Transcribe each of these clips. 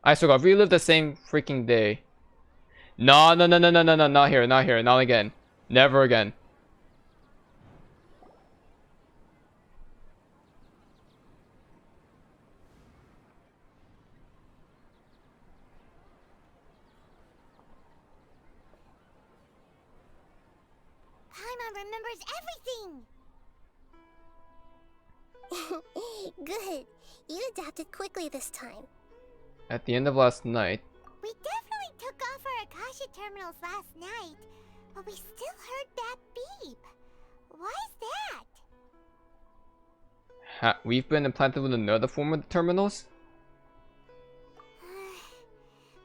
I swear God, relive the same freaking day. No, no, no, no, no, no, no, not here, not here, not again. Never again. Paimon remembers everything! Good. You adapted quickly this time. At the end of last night. We definitely took off our Akasha terminals last night, but we still heard that beep. Why is that? We've been implanted with another form of the terminals?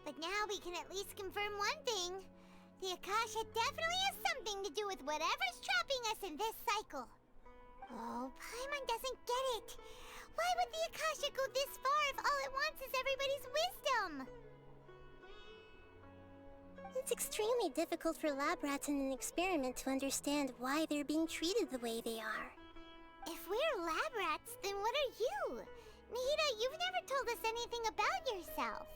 But now we can at least confirm one thing. The Akasha definitely has something to do with whatever's trapping us in this cycle. Oh, Paimon doesn't get it. Why would the Akasha go this far if all it wants is everybody's wisdom? It's extremely difficult for lab rats in an experiment to understand why they're being treated the way they are. If we're lab rats, then what are you? Nahida, you've never told us anything about yourself.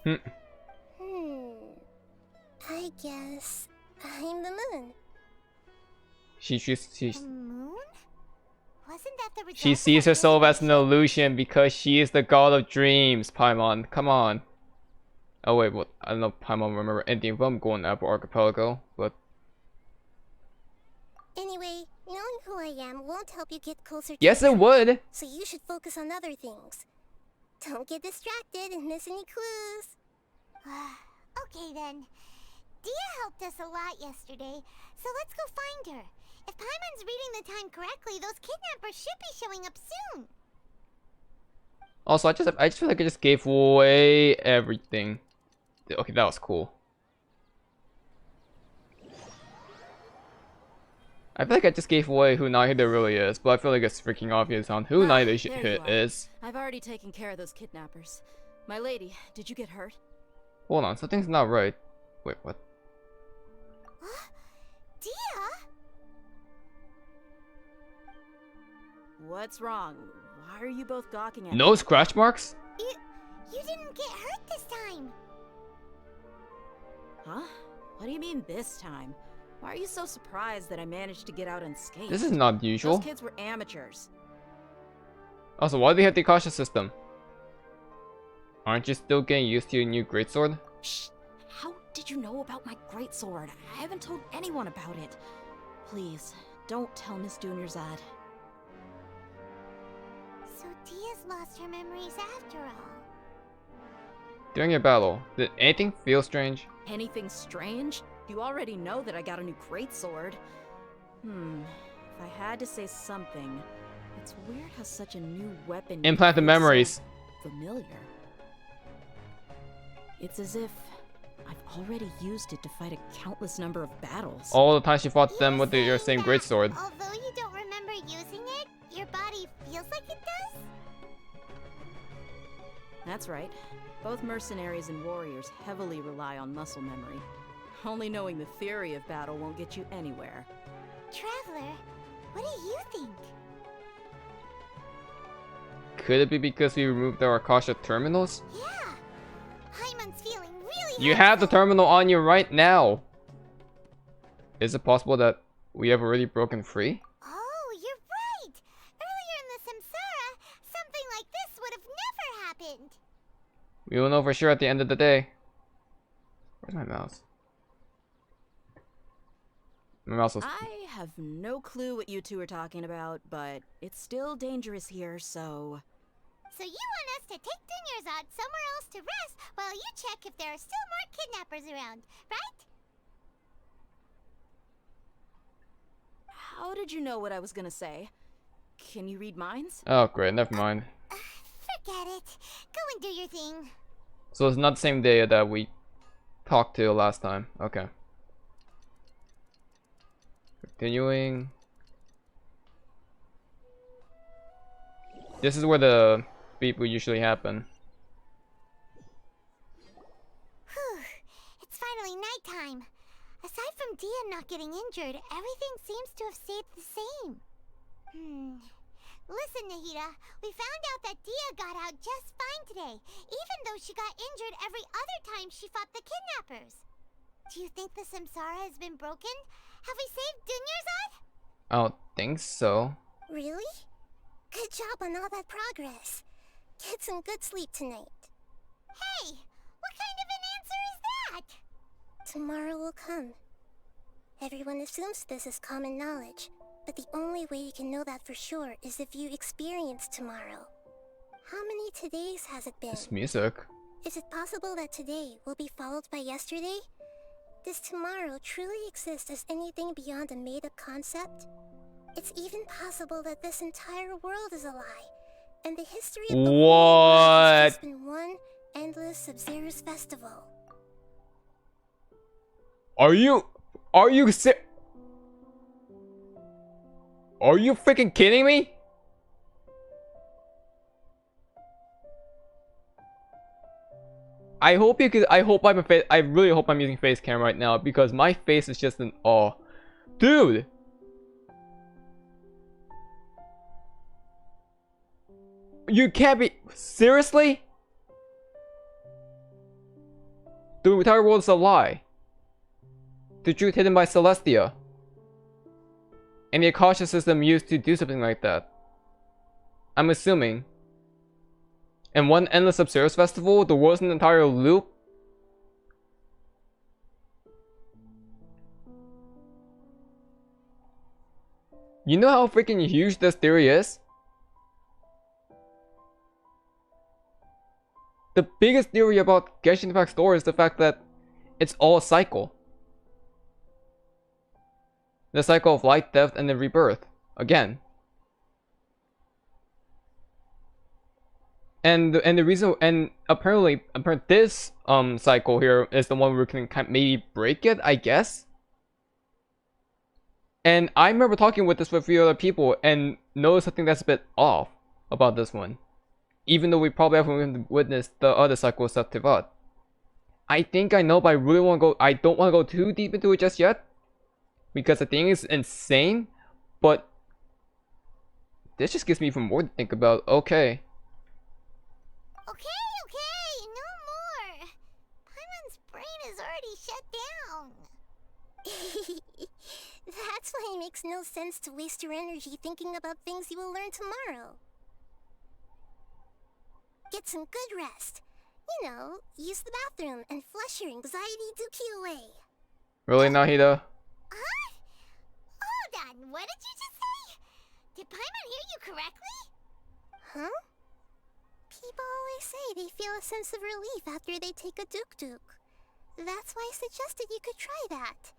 I guess I'm the moon. The moon? Wasn't that the result? She sees herself as an illusion because she is the god of dreams, Paimon. Come on. Oh wait, what? I don't know if Paimon remember anything from Golden Apple Archipelago, but... Anyway, knowing who I am won't help you get closer to yes, it would! So you should focus on other things. Don't get distracted and miss any clues. Okay then. Dehya helped us a lot yesterday, so let's go find her. If Paimon's reading the time correctly, those kidnappers should be showing up soon. Also, I just feel like I just gave away everything. Okay, that was cool. I feel like I just gave away who Nahida really is, but I feel like it's freaking obvious on who Nahida is. I've already taken care of those kidnappers. My lady, did you get hurt? Hold on, something's not right. Wait, what? Dehya? What's wrong? Why are you both gawking at me? No scratch marks? You didn't get hurt this time. Huh? What do you mean this time? Why are you so surprised that I managed to get out unscathed? This is not usual. Those kids were amateurs. Also, why do they have the Akasha system? Aren't you still getting used to your new greatsword? Shh! How did you know about my greatsword? I haven't told anyone about it. Please, don't tell Miss Dunyarzad. So Dehya's lost her memories after all. During your battle, did anything feel strange? Anything strange? You already know that I got a new greatsword. If I had to say something, it's weird how such a new weapon Implant the memories. So familiar. It's as if I've already used it to fight a countless number of battles. All the times you fought them with your same greatsword. Although you don't remember using it, your body feels like it does? That's right. Both mercenaries and warriors heavily rely on muscle memory. Only knowing the theory of battle won't get you anywhere. Traveler, what do you think? Could it be because we removed our Akasha terminals? Yeah. Paimon's feeling really You have the terminal on you right now. Is it possible that we have already broken free? Oh, you're right. Earlier in the Samsara, something like this would have never happened. We will know for sure at the end of the day. Where's my mouse? My mouse was... I have no clue what you two are talking about, but it's still dangerous here, so... So you want us to take Dunyarzad somewhere else to rest while you check if there are still more kidnappers around, right? How did you know what I was gonna say? Can you read minds? Oh great, never mind. Forget it. Go and do your thing. So it's not the same Dehya that we talked to last time. Okay. Continuing. This is where the beep would usually happen. Whew. It's finally nighttime. Aside from Dehya not getting injured, everything seems to have stayed the same. Listen, Nahida, we found out that Dehya got out just fine today, even though she got injured every other time she fought the kidnappers. Do you think the Samsara has been broken? Have we saved Dunyarzad? I don't think so. Really? Good job on all that progress. Get some good sleep tonight. Hey, what kind of an answer is that? Tomorrow will come. Everyone assumes this is common knowledge, but the only way you can know that for sure is if you experience tomorrow. How many todays has it been? This music. Is it possible that today will be followed by yesterday? Does tomorrow truly exist as anything beyond a made-up concept? It's even possible that this entire world is a lie, and the history of the whole world has just been one endless Sub-Zero's festival. Are you freaking kidding me? I hope you could. I really hope I'm using face cam right now because my face is just in awe, dude. You can't be seriously. The entire world is a lie. The truth hidden by Celestia. And the Akasha system used to do something like that. I'm assuming. And one endless Sub-Zero's festival, the world's an entire loop. You know how freaking huge this theory is? The biggest theory about Genshin Impact story is the fact that it's all a cycle. The cycle of life, death, and then rebirth. Again. And the reason, and apparently this cycle here is the one where we can kind of maybe break it, I guess. And I remember talking with this with a few other people and noticed something that's a bit off about this one. Even though we probably haven't witnessed the other cycle stuff to that. I think I know, but I really want to go. I don't want to go too deep into it just yet, because the thing is insane. But this just gives me even more to think about. Okay. Okay, no more. Paimon's brain is already shut down. That's why it makes no sense to waste your energy thinking about things you will learn tomorrow. Get some good rest. You know, use the bathroom and flush your anxiety dookie away. Really, Nahida? Huh? Hold on, what did you just say? Did Paimon hear you correctly? Huh? People always say they feel a sense of relief after they take a duk-duk. That's why I suggested you could try that.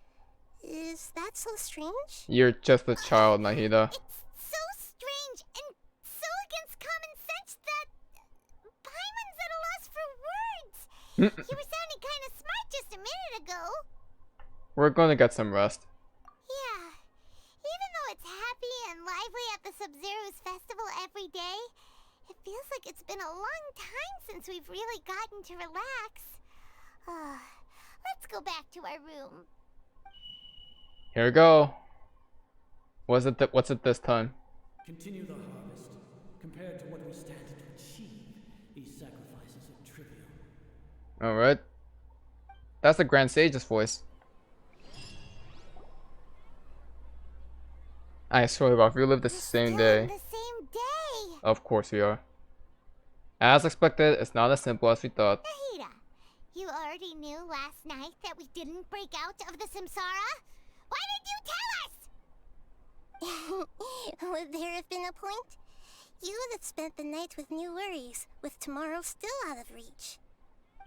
Is that so strange? You're just a child, Nahida. It's so strange and so against common sense that Paimon's at a loss for words. You were sounding kind of smart just a minute ago. We're gonna get some rest. Yeah. Even though it's happy and lively at the Sub-Zero's festival every day, it feels like it's been a long time since we've really gotten to relax. Let's go back to our room. Here we go. What's it this time? Continue the harvest. Compared to what we stand to achieve, these sacrifices are trivial. Alright. That's the Grand Sage's voice. I swear to God, we live the same day. The same day. Of course we are. As expected, it's not as simple as we thought. Nahida, you already knew last night that we didn't break out of the Samsara? Why did you tell us? Would there have been a point? You would have spent the night with new worries, with tomorrow still out of reach.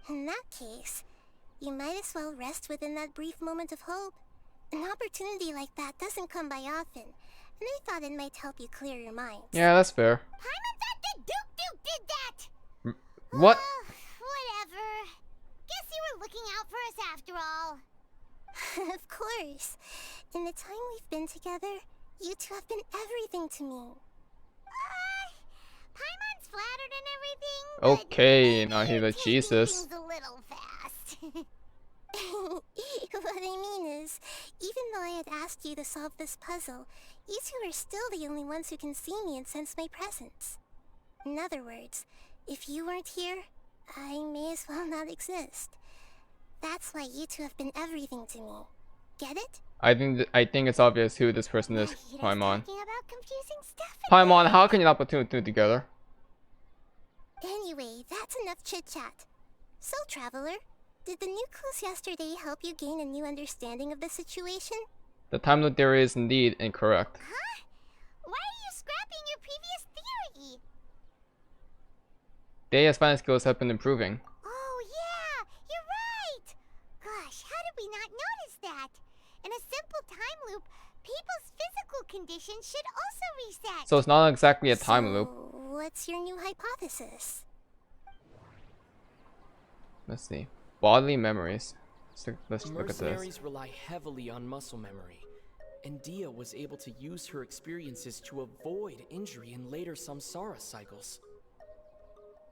In that case, you might as well rest within that brief moment of hope. An opportunity like that doesn't come by often, and I thought it might help you clear your mind. Yeah, that's fair. Paimon thought that Duke did that! What? Whatever. Guess you were looking out for us after all. Of course. In the time we've been together, you two have been everything to me. Paimon's flattered and everything. Okay, but Nahida, taking Jesus. things a little fast. What I mean is, even though I had had asked you to solve this puzzle, you two are still the only ones who can see me and sense my presence. In other words, if you weren't here, I may as well not exist. That's why you two have been everything to me. Get it? I think it's obvious who this person is. Nahida's Paimon. talking about confusing stuff Paimon, again. how can you not put two and two together? Anyway, that's enough chit-chat. So, Traveler, did the new clues yesterday help you gain a new understanding of the situation? The time loop theory is indeed incorrect. Huh? Why are you scrapping your previous theory? Dehya's fighting skills have been improving. Oh yeah, you're right! Gosh, how did we not notice that? In a simple time loop, people's physical conditions should also reset. So it's not exactly a time loop. What's your new hypothesis? Let's see. Bodily memories. Let's look at this. Mercenaries rely heavily on muscle memory, and Dehya was able to use her experiences to avoid injury in later Samsara cycles.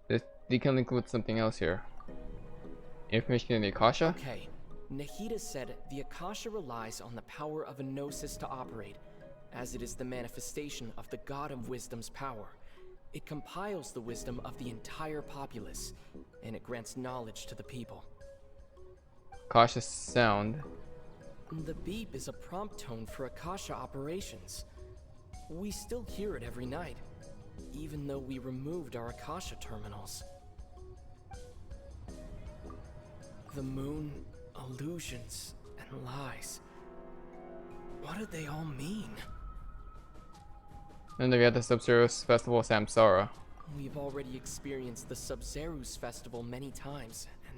They can include something else here. Information in the Akasha? Okay, Nahida said the Akasha relies on the power of a gnosis to operate, as it is the manifestation of the God of Wisdom's power. It compiles the wisdom of the entire populace, and it grants knowledge to the people. Akasha sound. The beep is a prompt tone for Akasha operations. We still hear it every night, even though we removed our Akasha terminals. The moon, illusions, and lies. What do they all mean? And then we have the Sub-Zero's Festival Samsara. We've already experienced the Sub-Zero's festival many times, and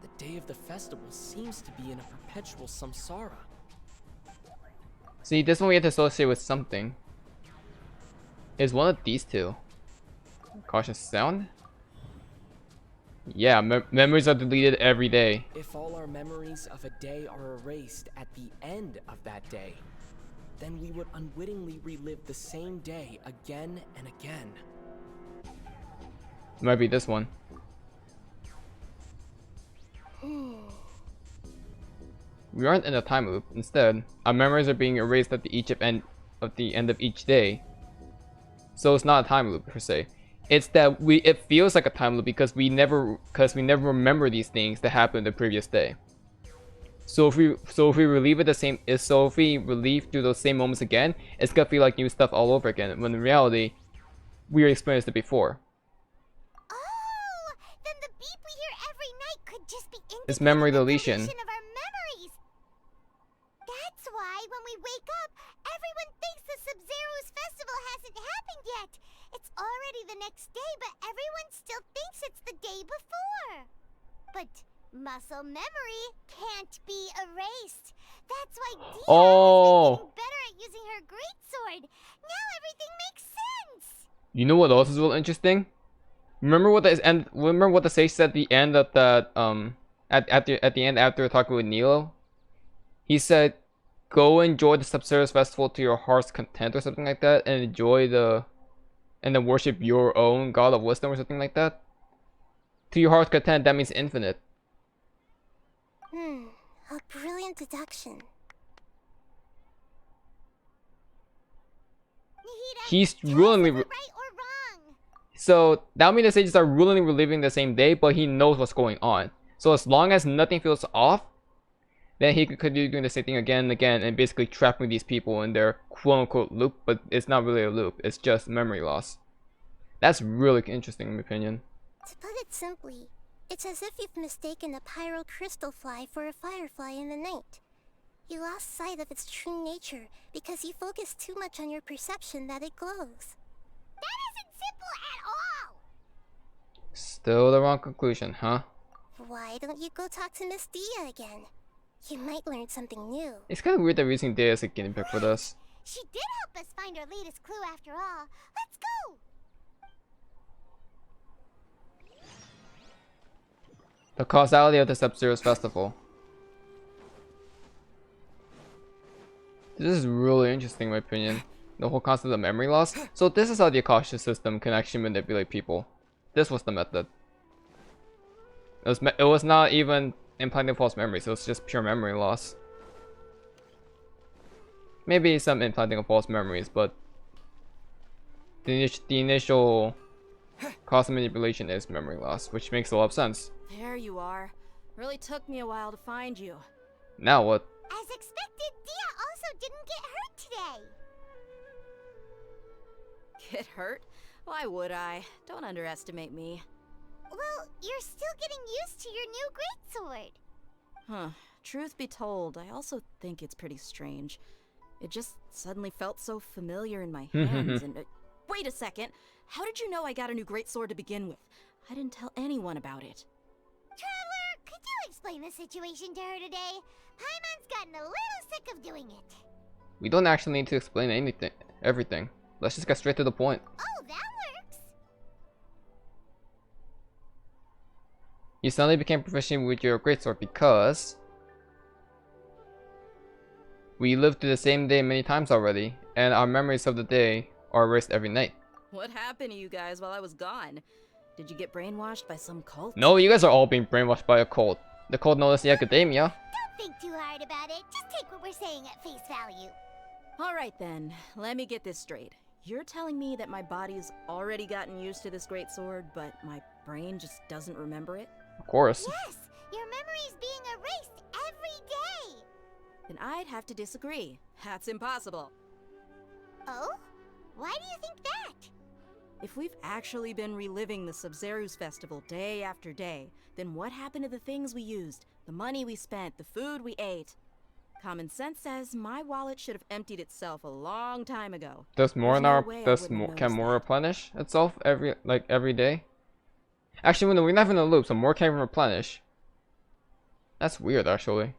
the day of the festival seems to be in a perpetual samsara. See, this one we have to associate with something. Is one of these two. Cautious sound? Yeah, memories are deleted every day. If all our memories of a day are erased at the end of that day, then we would unwittingly relive the same day again and again. It might be this one. We aren't in a time loop. Instead, our memories are being erased at the end of each day. So it's not a time loop per se. It's that it feels like a time loop because we never remember these things that happened the previous day. So if we relive it if we relive through those same moments again, it's gonna feel like new stuff all over again. When in reality, we experienced it before. Oh, then the beep we hear every night could just be It's memory deletion. of our memories. That's why when we wake up, everyone thinks the Sub-Zero's festival hasn't happened yet. It's already the next day, but everyone still thinks it's the day before. But muscle memory can't be erased. That's why Dehya has been getting better at using her greatsword. Now everything makes sense. You know what else is real interesting? Remember what the sage said at the end of that at the end after talking with Nilo? He said, "Go enjoy the Sub-Zero's festival to your heart's content," or something like that, and then worship your own God of Wisdom or something like that. To your heart's content, that means infinite. A brilliant deduction. Nahida, He's tell us rulingly. if we're right or wrong. So that means the sages are rulingly reliving the same day, but he knows what's going on. So as long as nothing feels off, then he could continue doing the same thing again and again, and basically trapping these people in their quote-unquote loop. But it's not really a loop; it's just memory loss. That's really interesting, in my opinion. To put it simply, it's as if you've mistaken a pyro crystal fly for a firefly in the night. You lost sight of its true nature because you focused too much on your perception that it glows. That isn't simple at all! Still the wrong conclusion, huh? Why don't you go talk to Miss Dehya again? You might learn something new. It's kind of weird that we're using Dehya as a guinea pig for this. She did help us find our latest clue after all. Let's go! The causality of the Sub-Zero's festival. This is really interesting, in my opinion. The whole concept of memory loss. So this is how the Akasha system can actually manipulate people. This was the method. It was not even implanting false memories. It was just pure memory loss. Maybe some implanting of false memories, but the initial cause of manipulation is memory loss, which makes a lot of sense. There you are. Really took me a while to find you. Now what? As expected, Dehya also didn't get hurt today. Get hurt? Why would I? Don't underestimate me. Well, you're still getting used to your new greatsword. Huh. Truth be told, I also think it's pretty strange. It just suddenly felt so familiar in my hands and... wait a second! How did you know I got a new greatsword to begin with? I didn't tell anyone about it. Traveler, could you explain the situation to her today? Paimon's gotten a little sick of doing it. We don't actually need to explain everything. Let's just get straight to the point. Oh, that works. You suddenly became proficient with your greatsword because we lived through the same day many times already, and our memories of the day are erased every night. What happened to you guys while I was gone? Did you get brainwashed by some cult? No, you guys are all being brainwashed by a cult. The cult known as the Academia. Don't think too hard about it. Just take what we're saying at face value. Alright then, let me get this straight. You're telling me that my body's already gotten used to this greatsword, but my brain just doesn't remember it? Of course. Yes, your memory's being erased every day. Then I'd have to disagree. That's impossible. Oh? Why do you think that? If we've actually been reliving the Sub-Zeru's festival day after day, then what happened to the things we used, the money we spent, the food we ate? Common sense says my wallet should have emptied itself a long time ago. Does more There's in no our way I does wouldn't more notice can more that. replenish itself every day? Actually, we're not in a loop, so more can't even replenish. That's weird, actually.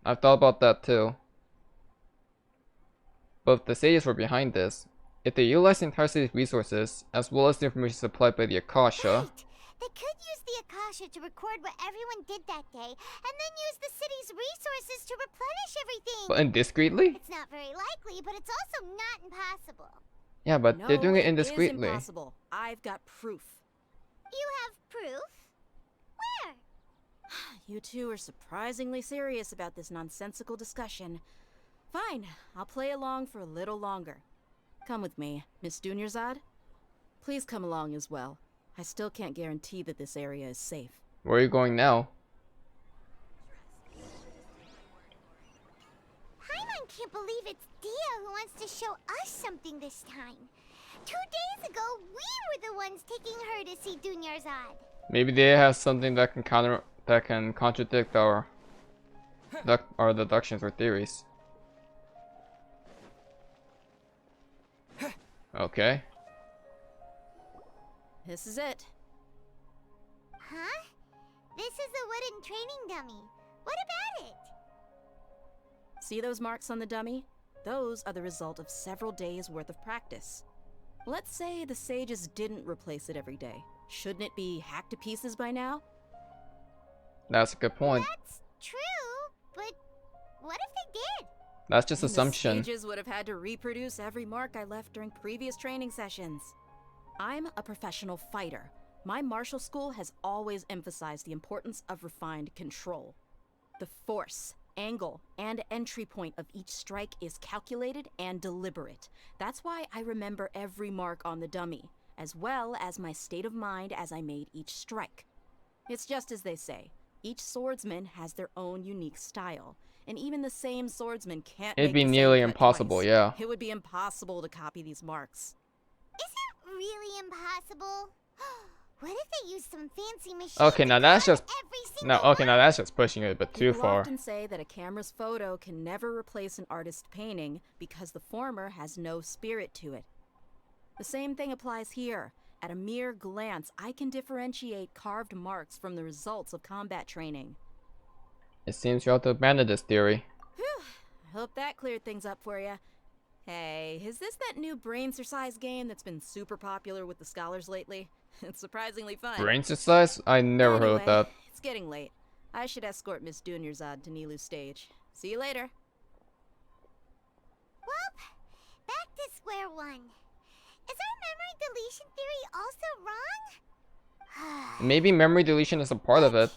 I've thought about that too. But if the sages were behind this, if they utilized the entire city's resources, as well as the information supplied by the Akasha... Right. They could use the Akasha to record what everyone did that day, and then use the city's resources to replenish everything. But indiscreetly? It's not very likely, but it's also not impossible. Yeah, but No, they're doing it is indiscreetly. impossible. I've got proof. You have proof? Where? You two are surprisingly serious about this nonsensical discussion. Fine, I'll play along for a little longer. Come with me, Miss Dunyarzad. Please come along as well. I still can't guarantee that this area is safe. Where are you going now? Paimon can't believe it's Dehya who wants to show us something this time. 2 days ago, we were the ones taking her to see Dunyarzad. Maybe they have something that can contradict our deductions or theories. Okay. This is it. Huh? This is a wooden training dummy. What about it? See those marks on the dummy? Those are the result of several days' worth of practice. Let's say the sages didn't replace it every day. Shouldn't it be hacked to pieces by now? That's a good point. That's true, but what if they did? That's just Then assumption. The sages would have had to reproduce every mark I left during previous training sessions. I'm a professional fighter. My martial school has always emphasized the importance of refined control. The force, angle, and entry point of each strike is calculated and deliberate. That's why I remember every mark on the dummy, as well as my state of mind as I made each strike. It's just as they say, each swordsman has their own unique style, and even the same swordsman can't It'd make be the same nearly cut impossible, twice. yeah. It would be impossible to copy these marks. Is it really impossible? What if they use some fancy machine? Okay, now that's just now one? that's just pushing it a bit too People far. often say that a camera's photo can never replace an artist's painting because the former has no spirit to it. The same thing applies here. At a mere glance, I can differentiate carved marks from the results of combat training. It seems you have to abandon this theory. Whew, I hope that cleared things up for you. Hey, is this that new brain exercise game that's been super popular with the scholars lately? It's surprisingly fun. Brain exercise? I never heard of Anyway, that. It's getting late. I should escort Miss Dunyarzad to Nilu's stage. See you later. Well, back to square one. Is our memory deletion theory also wrong? Maybe memory deletion is a part of it.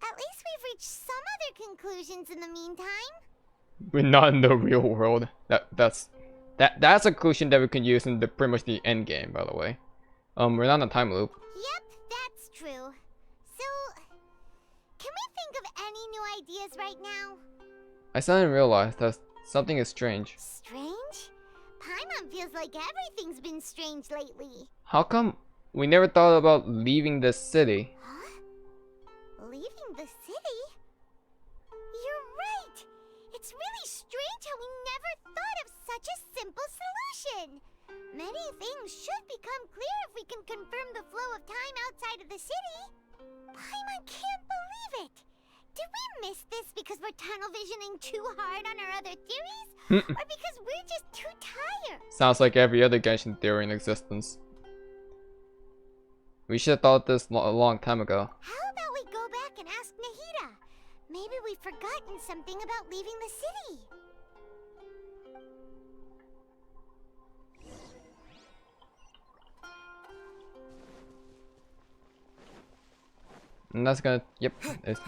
At least we've reached some other conclusions in the meantime. We're not in the real world. That's a conclusion that we can use in the pretty much the end game, by the way. We're not in a time loop. Yep, that's true. So, can we think of any new ideas right now? I suddenly realized that something is strange. Strange? Paimon feels like everything's been strange lately. How come we never thought about leaving this city? Huh? Leaving the city? You're right! It's really strange how we never thought of such a simple solution! Many things should become clear if we can confirm the flow of time outside of the city. Paimon can't believe it! Did we miss this because we're tunnel visioning too hard on our other theories? Or because we're just too tired? Sounds like every other Genshin theory in existence. We should have thought this a long time ago. How about we go back and ask Nahida? Maybe we've forgotten something about leaving the city. And that's gonna, yep,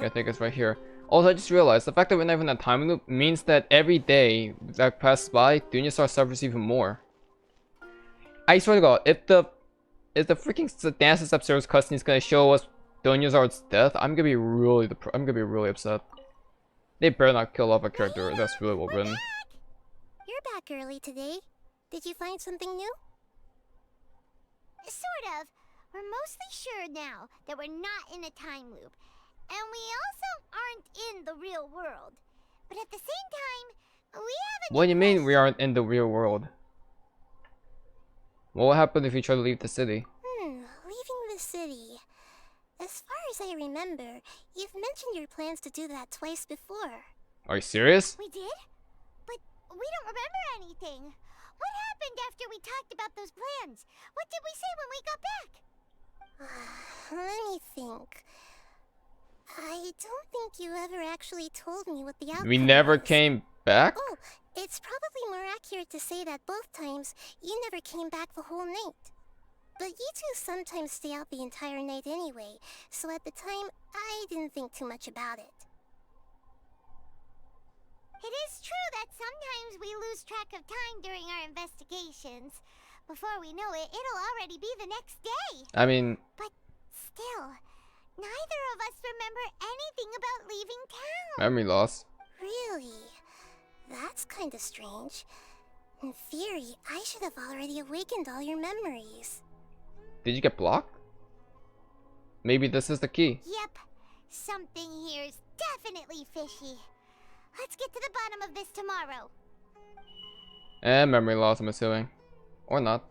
I think it's right here. Also, I just realized the fact that we're not even in a time loop means that every day that passes by, Dunya suffers even more. I swear to God, if the freaking Dances Upstairs cutscene is gonna show us Dunyazar's death, I'm gonna be really upset. They better not kill off a character that's really well written. You're back early today. Did you find something new? Sort of. We're mostly sure now that we're not in a time loop. And we also aren't in the real world. But at the same time, we haven't... What do you mean we aren't in the real world? What will happen if you try to leave the city? Leaving the city. As far as I remember, you've mentioned your plans to do that twice before. Are you serious? We did? But we don't remember anything. What happened after we talked about those plans? What did we say when we got back? Let me think. I don't think you ever actually told me what the outcome We never was. came back? Oh, it's probably more accurate to say that both times you never came back the whole night. But you two sometimes stay out the entire night anyway, so at the time, I didn't think too much about it. It is true that sometimes we lose track of time during our investigations. Before we know it, it'll already be the next day. I mean... But still, neither of us remember anything about leaving town. Memory loss. Really? That's kinda strange. In theory, I should have already awakened all your memories. Did you get blocked? Maybe this is the key. Yep. Something here's definitely fishy. Let's get to the bottom of this tomorrow. And memory loss, I'm assuming. Or not.